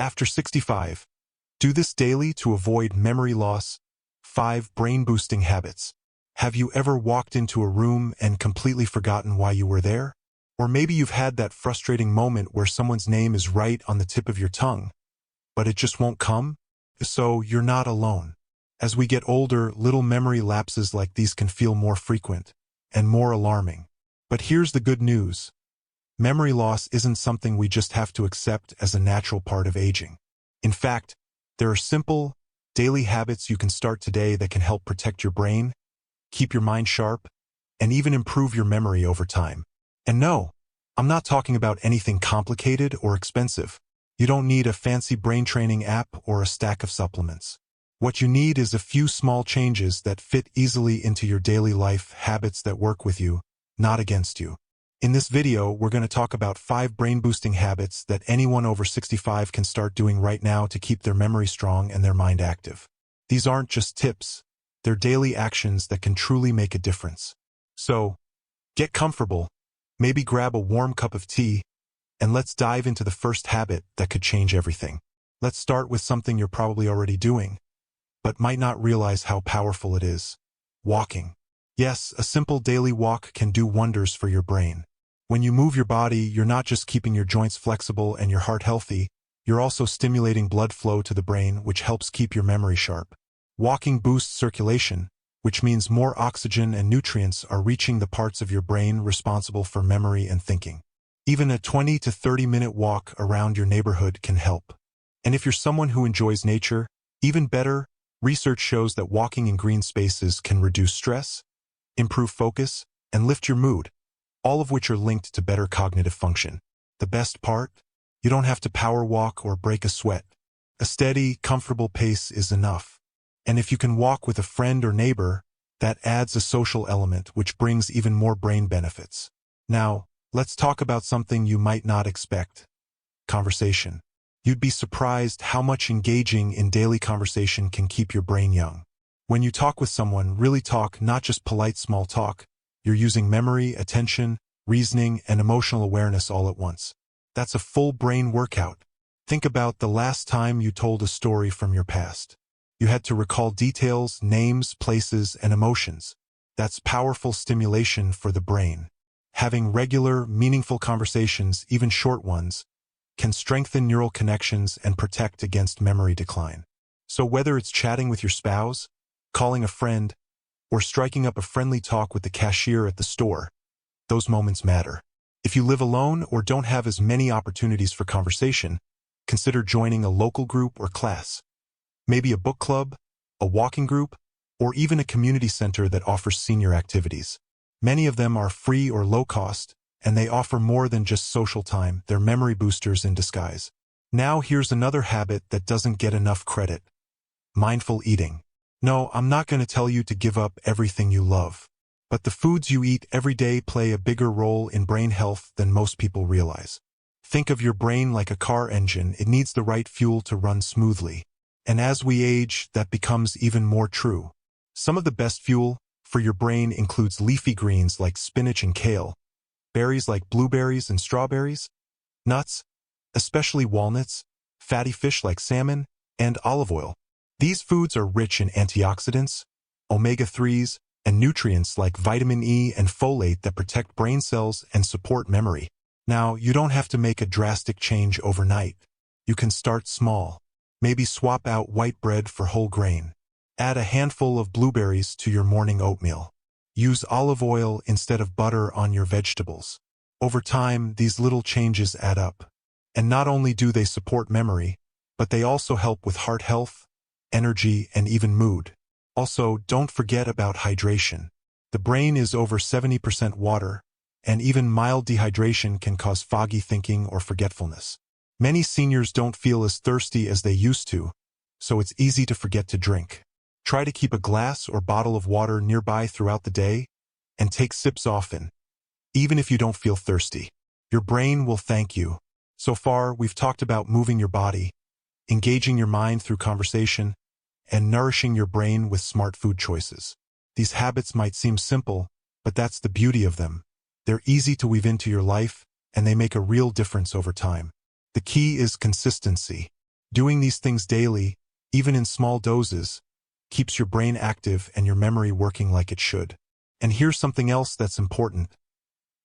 After 65, do this daily to avoid memory loss. 5 brain-boosting habits. Have you ever walked into a room and completely forgotten why you were there? Or maybe you've had that frustrating moment where someone's name is right on the tip of your tongue, but it just won't come? So you're not alone. As we get older, little memory lapses like these can feel more frequent and more alarming. But here's the good news. Memory loss isn't something we just have to accept as a natural part of aging. In fact, there are simple, daily habits you can start today that can help protect your brain, keep your mind sharp, and even improve your memory over time. And no, I'm not talking about anything complicated or expensive. You don't need a fancy brain training app or a stack of supplements. What you need is a few small changes that fit easily into your daily life, habits that work with you, not against you. In this video, we're going to talk about 5 brain-boosting habits that anyone over 65 can start doing right now to keep their memory strong and their mind active. These aren't just tips, they're daily actions that can truly make a difference. So, get comfortable, maybe grab a warm cup of tea, and let's dive into the first habit that could change everything. Let's start with something you're probably already doing, but might not realize how powerful it is. Walking. Yes, a simple daily walk can do wonders for your brain. When you move your body, you're not just keeping your joints flexible and your heart healthy, you're also stimulating blood flow to the brain, which helps keep your memory sharp. Walking boosts circulation, which means more oxygen and nutrients are reaching the parts of your brain responsible for memory and thinking. Even a 20 to 30-minute walk around your neighborhood can help. And if you're someone who enjoys nature, even better, research shows that walking in green spaces can reduce stress, improve focus, and lift your mood, all of which are linked to better cognitive function. The best part? You don't have to power walk or break a sweat. A steady, comfortable pace is enough. And if you can walk with a friend or neighbor, that adds a social element which brings even more brain benefits. Now, let's talk about something you might not expect. Conversation. You'd be surprised how much engaging in daily conversation can keep your brain young. When you talk with someone, really talk, not just polite small talk. You're using memory, attention, reasoning, and emotional awareness all at once. That's a full brain workout. Think about the last time you told a story from your past. You had to recall details, names, places, and emotions. That's powerful stimulation for the brain. Having regular, meaningful conversations, even short ones, can strengthen neural connections and protect against memory decline. So whether it's chatting with your spouse, calling a friend, or striking up a friendly talk with the cashier at the store, those moments matter. If you live alone or don't have as many opportunities for conversation, consider joining a local group or class. Maybe a book club, a walking group, or even a community center that offers senior activities. Many of them are free or low cost, and they offer more than just social time. They're memory boosters in disguise. Now here's another habit that doesn't get enough credit. Mindful eating. No, I'm not going to tell you to give up everything you love. But the foods you eat every day play a bigger role in brain health than most people realize. Think of your brain like a car engine. It needs the right fuel to run smoothly. And as we age, that becomes even more true. Some of the best fuel for your brain includes leafy greens like spinach and kale, berries like blueberries and strawberries, nuts, especially walnuts, fatty fish like salmon, and olive oil. These foods are rich in antioxidants, omega-3s, and nutrients like vitamin E and folate that protect brain cells and support memory. Now, you don't have to make a drastic change overnight. You can start small. Maybe swap out white bread for whole grain. Add a handful of blueberries to your morning oatmeal. Use olive oil instead of butter on your vegetables. Over time, these little changes add up. And not only do they support memory, but they also help with heart health, energy, and even mood. Also, don't forget about hydration. The brain is over 70% water, and even mild dehydration can cause foggy thinking or forgetfulness. Many seniors don't feel as thirsty as they used to, so it's easy to forget to drink. Try to keep a glass or bottle of water nearby throughout the day, and take sips often. Even if you don't feel thirsty, your brain will thank you. So far, we've talked about moving your body, engaging your mind through conversation, and nourishing your brain with smart food choices. These habits might seem simple, but that's the beauty of them. They're easy to weave into your life, and they make a real difference over time. The key is consistency. Doing these things daily, even in small doses, keeps your brain active and your memory working like it should. And here's something else that's important.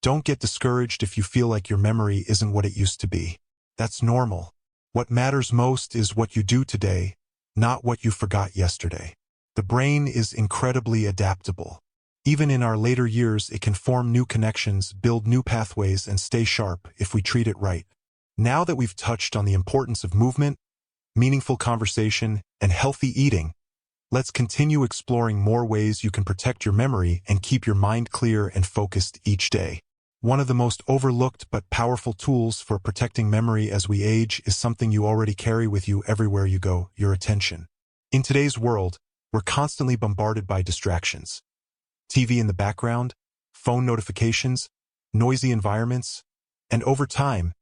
Don't get discouraged if you feel like your memory isn't what it used to be. That's normal. What matters most is what you do today, not what you forgot yesterday. The brain is incredibly adaptable. Even in our later years, it can form new connections, build new pathways, and stay sharp if we treat it right. Now that we've touched on the importance of movement, meaningful conversation, and healthy eating, let's continue exploring more ways you can protect your memory and keep your mind clear and focused each day. One of the most overlooked but powerful tools for protecting memory as we age is something you already carry with you everywhere you go: your attention. In today's world, we're constantly bombarded by distractions. TV in the background, phone notifications, noisy environments, and over time,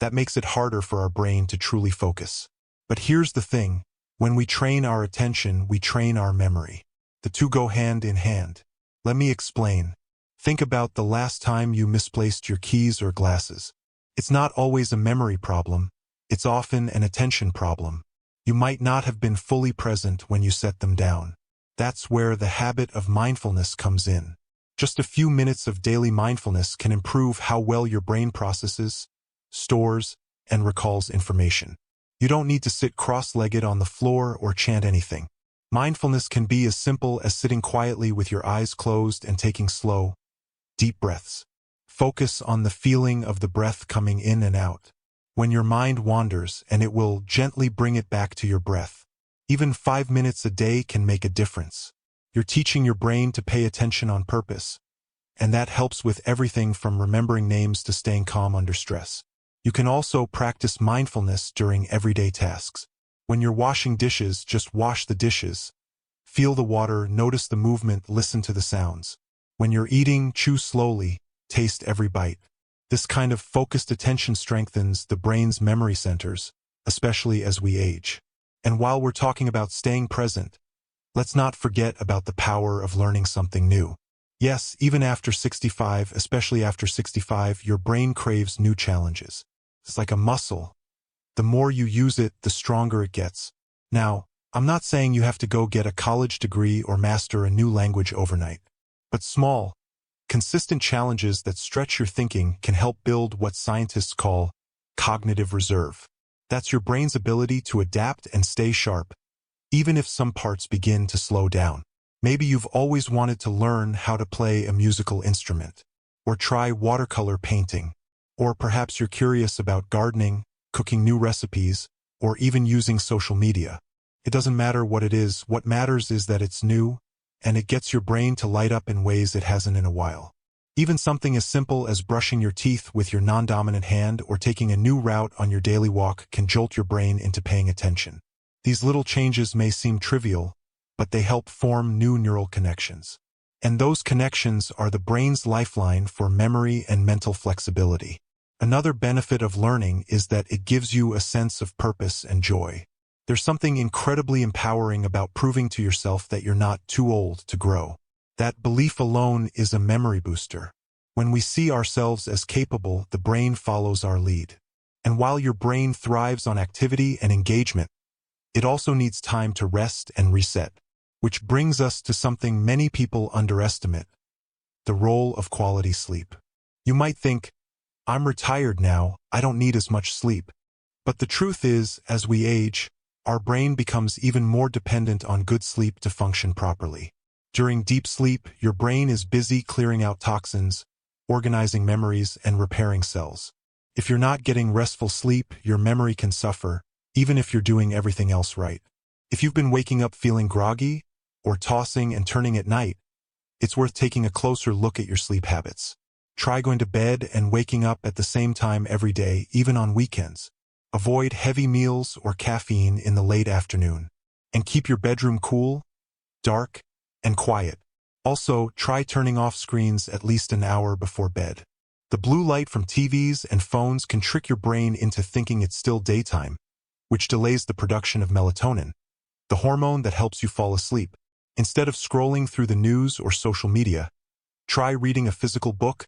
that makes it harder for our brain to truly focus. But here's the thing: when we train our attention, we train our memory. The two go hand in hand. Let me explain. Think about the last time you misplaced your keys or glasses. It's not always a memory problem. It's often an attention problem. You might not have been fully present when you set them down. That's where the habit of mindfulness comes in. Just a few minutes of daily mindfulness can improve how well your brain processes, stores, and recalls information. You don't need to sit cross-legged on the floor or chant anything. Mindfulness can be as simple as sitting quietly with your eyes closed and taking slow, deep breaths. Focus on the feeling of the breath coming in and out. When your mind wanders, and it will gently bring it back to your breath. Even 5 minutes a day can make a difference. You're teaching your brain to pay attention on purpose, and that helps with everything from remembering names to staying calm under stress. You can also practice mindfulness during everyday tasks. When you're washing dishes, just wash the dishes. Feel the water, notice the movement, listen to the sounds. When you're eating, chew slowly, taste every bite. This kind of focused attention strengthens the brain's memory centers, especially as we age. And while we're talking about staying present, let's not forget about the power of learning something new. Yes, even after 65, especially after 65, your brain craves new challenges. It's like a muscle. The more you use it, the stronger it gets. Now, I'm not saying you have to go get a college degree or master a new language overnight. But small, consistent challenges that stretch your thinking can help build what scientists call cognitive reserve. That's your brain's ability to adapt and stay sharp, even if some parts begin to slow down. Maybe you've always wanted to learn how to play a musical instrument, or try watercolor painting, or perhaps you're curious about gardening, cooking new recipes, or even using social media. It doesn't matter what it is. What matters is that it's new, and it gets your brain to light up in ways it hasn't in a while. Even something as simple as brushing your teeth with your non-dominant hand or taking a new route on your daily walk can jolt your brain into paying attention. These little changes may seem trivial, but they help form new neural connections. And those connections are the brain's lifeline for memory and mental flexibility. Another benefit of learning is that it gives you a sense of purpose and joy. There's something incredibly empowering about proving to yourself that you're not too old to grow. That belief alone is a memory booster. When we see ourselves as capable, the brain follows our lead. And while your brain thrives on activity and engagement, it also needs time to rest and reset. Which brings us to something many people underestimate: the role of quality sleep. You might think, I'm retired now, I don't need as much sleep. But the truth is, as we age, our brain becomes even more dependent on good sleep to function properly. During deep sleep, your brain is busy clearing out toxins, organizing memories, and repairing cells. If you're not getting restful sleep, your memory can suffer, even if you're doing everything else right. If you've been waking up feeling groggy, or tossing and turning at night, it's worth taking a closer look at your sleep habits. Try going to bed and waking up at the same time every day, even on weekends. Avoid heavy meals or caffeine in the late afternoon. And keep your bedroom cool, dark, and quiet. Also, try turning off screens at least an hour before bed. The blue light from TVs and phones can trick your brain into thinking it's still daytime, which delays the production of melatonin, the hormone that helps you fall asleep. Instead of scrolling through the news or social media, try reading a physical book,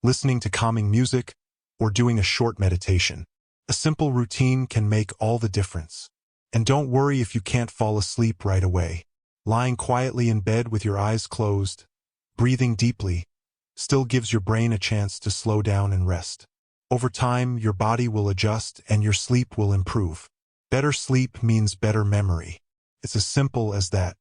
listening to calming music, or doing a short meditation. A simple routine can make all the difference. And don't worry if you can't fall asleep right away. Lying quietly in bed with your eyes closed, breathing deeply, still gives your brain a chance to slow down and rest. Over time, your body will adjust and your sleep will improve. Better sleep means better memory. It's as simple as that.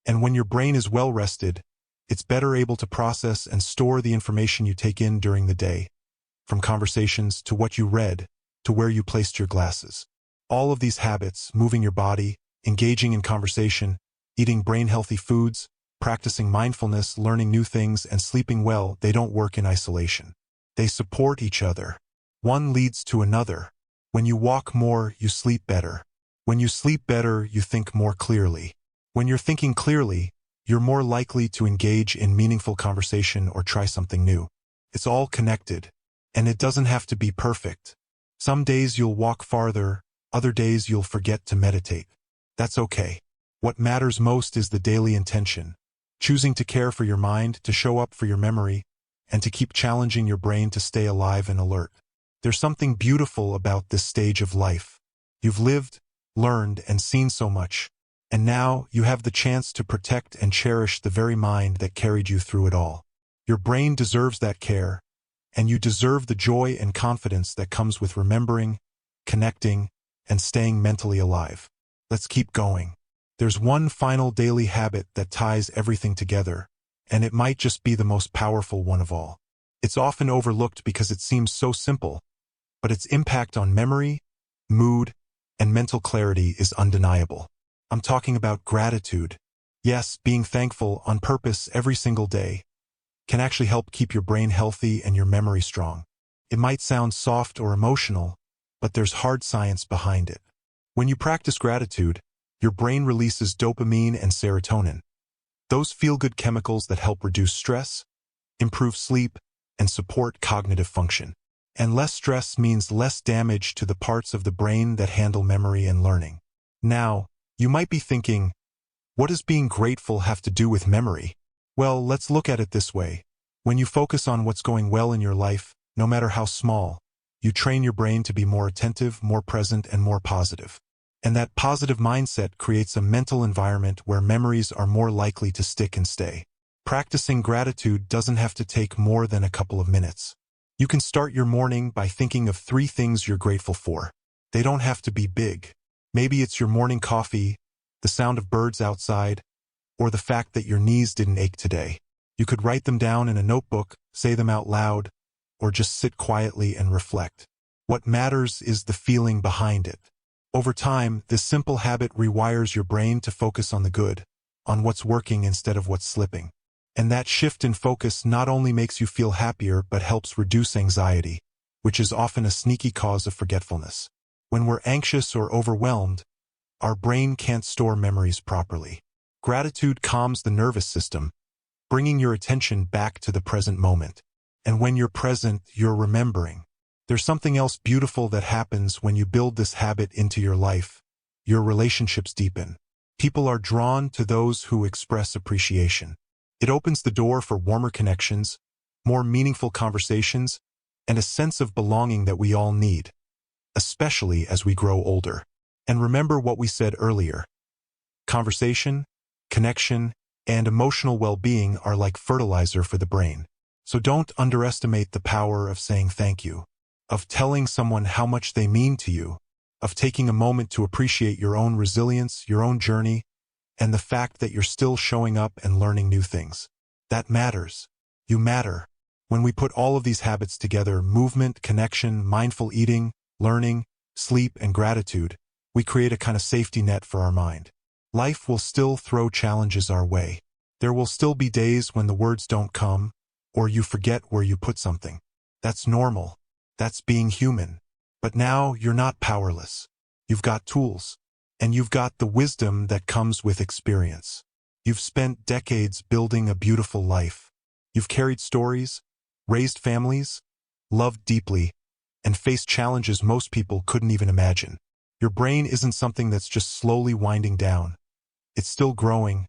And when your brain is well rested, it's better able to process and store the information you take in during the day, from conversations to what you read to where you placed your glasses. All of these habits, moving your body, engaging in conversation, eating brain-healthy foods, practicing mindfulness, learning new things, and sleeping well, they don't work in isolation. They support each other. One leads to another. When you walk more, you sleep better. When you sleep better, you think more clearly. When you're thinking clearly, you're more likely to engage in meaningful conversation or try something new. It's all connected, and it doesn't have to be perfect. Some days you'll walk farther, other days you'll forget to meditate. That's okay. What matters most is the daily intention, choosing to care for your mind, to show up for your memory, and to keep challenging your brain to stay alive and alert. There's something beautiful about this stage of life. You've lived, learned, and seen so much, and now you have the chance to protect and cherish the very mind that carried you through it all. Your brain deserves that care, and you deserve the joy and confidence that comes with remembering, connecting, and staying mentally alive. Let's keep going. There's one final daily habit that ties everything together, and it might just be the most powerful one of all. It's often overlooked because it seems so simple, but its impact on memory, mood, and mental clarity is undeniable. I'm talking about gratitude. Yes, being thankful on purpose every single day can actually help keep your brain healthy and your memory strong. It might sound soft or emotional, but there's hard science behind it. When you practice gratitude, your brain releases dopamine and serotonin, those feel-good chemicals that help reduce stress, improve sleep, and support cognitive function. And less stress means less damage to the parts of the brain that handle memory and learning. Now, you might be thinking, what does being grateful have to do with memory? Well, let's look at it this way. When you focus on what's going well in your life, no matter how small, you train your brain to be more attentive, more present, and more positive. And that positive mindset creates a mental environment where memories are more likely to stick and stay. Practicing gratitude doesn't have to take more than a couple of minutes. You can start your morning by thinking of 3 things you're grateful for. They don't have to be big. Maybe it's your morning coffee, the sound of birds outside, or the fact that your knees didn't ache today. You could write them down in a notebook, say them out loud, or just sit quietly and reflect. What matters is the feeling behind it. Over time, this simple habit rewires your brain to focus on the good, on what's working instead of what's slipping. And that shift in focus not only makes you feel happier but helps reduce anxiety, which is often a sneaky cause of forgetfulness. When we're anxious or overwhelmed, our brain can't store memories properly. Gratitude calms the nervous system, bringing your attention back to the present moment. And when you're present, you're remembering. There's something else beautiful that happens when you build this habit into your life. Your relationships deepen. People are drawn to those who express appreciation. It opens the door for warmer connections, more meaningful conversations, and a sense of belonging that we all need, especially as we grow older. And remember what we said earlier. Conversation, connection, and emotional well-being are like fertilizer for the brain. So don't underestimate the power of saying thank you, of telling someone how much they mean to you, of taking a moment to appreciate your own resilience, your own journey, and the fact that you're still showing up and learning new things. That matters. You matter. When we put all of these habits together, movement, connection, mindful eating, learning, sleep, and gratitude, we create a kind of safety net for our mind. Life will still throw challenges our way. There will still be days when the words don't come, or you forget where you put something. That's normal. That's being human. But now you're not powerless. You've got tools. And you've got the wisdom that comes with experience. You've spent decades building a beautiful life. You've carried stories, raised families, loved deeply, and faced challenges most people couldn't even imagine. Your brain isn't something that's just slowly winding down. It's still growing,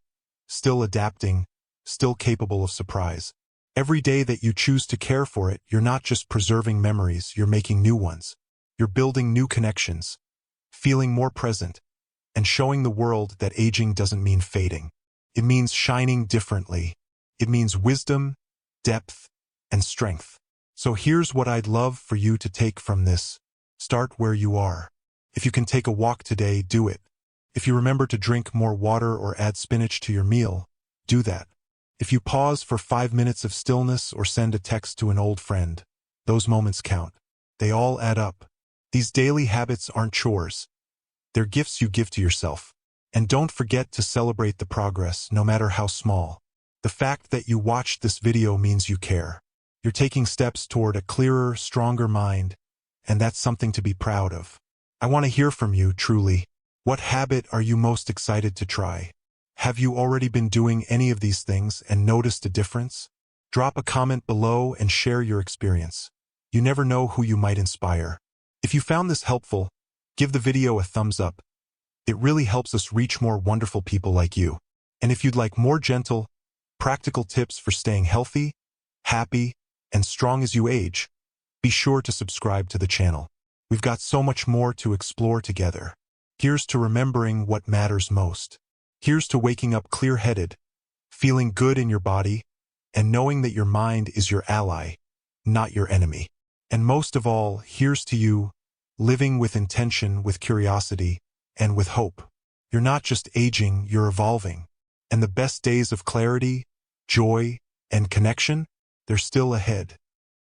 still adapting, still capable of surprise. Every day that you choose to care for it, you're not just preserving memories, you're making new ones. You're building new connections, feeling more present, and showing the world that aging doesn't mean fading. It means shining differently. It means wisdom, depth, and strength. So here's what I'd love for you to take from this. Start where you are. If you can take a walk today, do it. If you remember to drink more water or add spinach to your meal, do that. If you pause for 5 minutes of stillness or send a text to an old friend, those moments count. They all add up. These daily habits aren't chores. They're gifts you give to yourself. And don't forget to celebrate the progress, no matter how small. The fact that you watched this video means you care. You're taking steps toward a clearer, stronger mind, and that's something to be proud of. I want to hear from you, truly. What habit are you most excited to try? Have you already been doing any of these things and noticed a difference? Drop a comment below and share your experience. You never know who you might inspire. If you found this helpful, give the video a thumbs up. It really helps us reach more wonderful people like you. And if you'd like more gentle, practical tips for staying healthy, happy, and strong as you age, be sure to subscribe to the channel. We've got so much more to explore together. Here's to remembering what matters most. Here's to waking up clear-headed, feeling good in your body, and knowing that your mind is your ally, not your enemy. And most of all, here's to you, living with intention, with curiosity, and with hope. You're not just aging, you're evolving. And the best days of clarity, joy, and connection, they're still ahead.